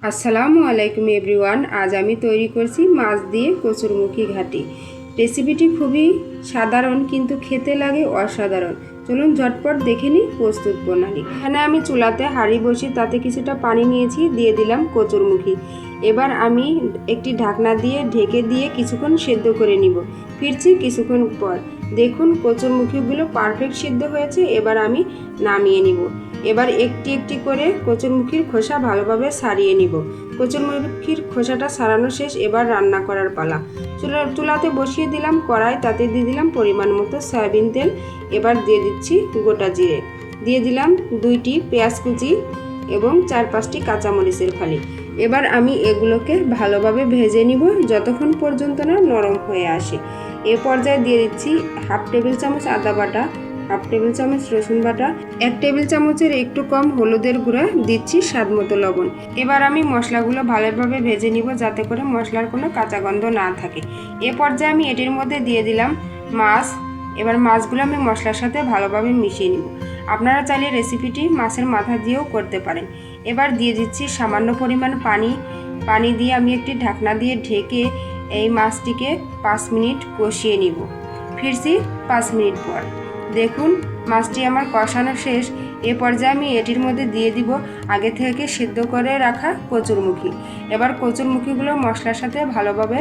আসসালামু আলাইকুম এভরিওয়ান। আজ আমি তৈরি করছি মাছ দিয়ে কচুরমুখী ঘাটি। রেসিপিটি খুবই সাধারণ কিন্তু খেতে লাগে অসাধারণ। চলুন ঝটপট দেখে নিই প্রস্তুত প্রণালী। এখানে আমি চুলাতে হাঁড়ি বসিয়ে তাতে কিছুটা পানি নিয়েছি, দিয়ে দিলাম কচুরমুখী। এবার আমি একটি ঢাকনা দিয়ে ঢেকে দিয়ে কিছুক্ষণ সেদ্ধ করে নিব। ফিরছি কিছুক্ষণ পর। দেখুন কচুরমুখীগুলো পারফেক্ট সিদ্ধ হয়েছে। এবার আমি নামিয়ে নিব। এবার একটি একটি করে কচুরমুখীর খোসা ভালোভাবে ছাড়িয়ে নিব। কচুরমুখীর খোসাটা ছাড়ানো শেষ। এবার রান্না করার পালা। চুলাতে বসিয়ে দিলাম কড়াই, তাতে দিয়ে দিলাম পরিমাণ মতো সয়াবিন তেল। এবার দিয়ে দিচ্ছি গোটা জিরে, দিয়ে দিলাম 2টি পেঁয়াজ কুচি এবং 4-5টি কাঁচামরিচের ফালি। এবার আমি এগুলোকে ভালোভাবে ভেজে নিব যতক্ষণ পর্যন্ত না নরম হয়ে আসে। এ পর্যায়ে দিয়ে দিচ্ছি 1/2 টেবিল চামচ আদা বাটা, 1/2 টেবিল চামচ রসুন বাটা, 1 টেবিল চামচের একটু কম হলুদের গুঁড়া, দিচ্ছি স্বাদ মতো লবণ। এবার আমি মশলাগুলো ভালোভাবে ভেজে নিব যাতে করে মশলার কোনো কাঁচা গন্ধ না থাকে। এ পর্যায়ে আমি এটির মধ্যে দিয়ে দিলাম মাছ। এবার মাছগুলো আমি মশলার সাথে ভালোভাবে মিশিয়ে নিব। আপনারা চাইলে রেসিপিটি মাছের মাথা দিয়েও করতে পারেন। এবার দিয়ে দিচ্ছি সামান্য পরিমাণ পানি দিয়ে আমি একটি ঢাকনা দিয়ে ঢেকে এই মাছটিকে 5 মিনিট কষিয়ে নিব। ফিরছি 5 মিনিট পর। দেখুন মাছটি আমার কষানো শেষ। এ পর্যায়ে আমি এটির মধ্যে দিয়ে দিব আগে থেকে সিদ্ধ করে রাখা কচুরমুখী। এবার কচুরমুখীগুলো মশলার সাথে ভালোভাবে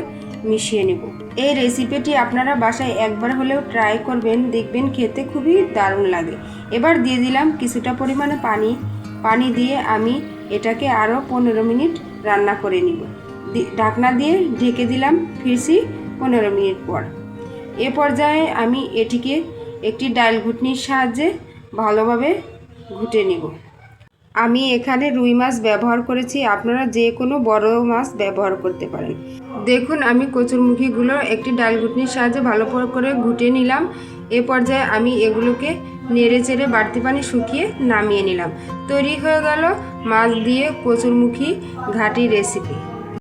মিশিয়ে নেব। এই রেসিপিটি আপনারা বাসায় একবার হলেও ট্রাই করবেন, দেখবেন খেতে খুবই দারুণ লাগে। এবার দিয়ে দিলাম কিছুটা পরিমাণে পানি দিয়ে আমি এটাকে আরও 15 মিনিট রান্না করে নিব। ঢাকনা দিয়ে ঢেকে দিলাম। ফিরছি 15 মিনিট পর। এ পর্যায়ে আমি এটিকে একটি ডাল ঘুটনির সাহায্যে ভালোভাবে ঘুটে নিব। আমি এখানে রুই মাছ ব্যবহার করেছি, আপনারা যে কোনো বড় মাছ ব্যবহার করতে পারেন। দেখুন আমি কচুরমুখীগুলো একটি ডাল ঘুটনির সাহায্যে ভালো করে ঘুটে নিলাম। এ পর্যায়ে আমি এগুলোকে নেড়ে চেড়ে বাড়তি পানি শুকিয়ে নামিয়ে নিলাম। তৈরি হয়ে গেল মাছ দিয়ে কচুরমুখী ঘাটি রেসিপি।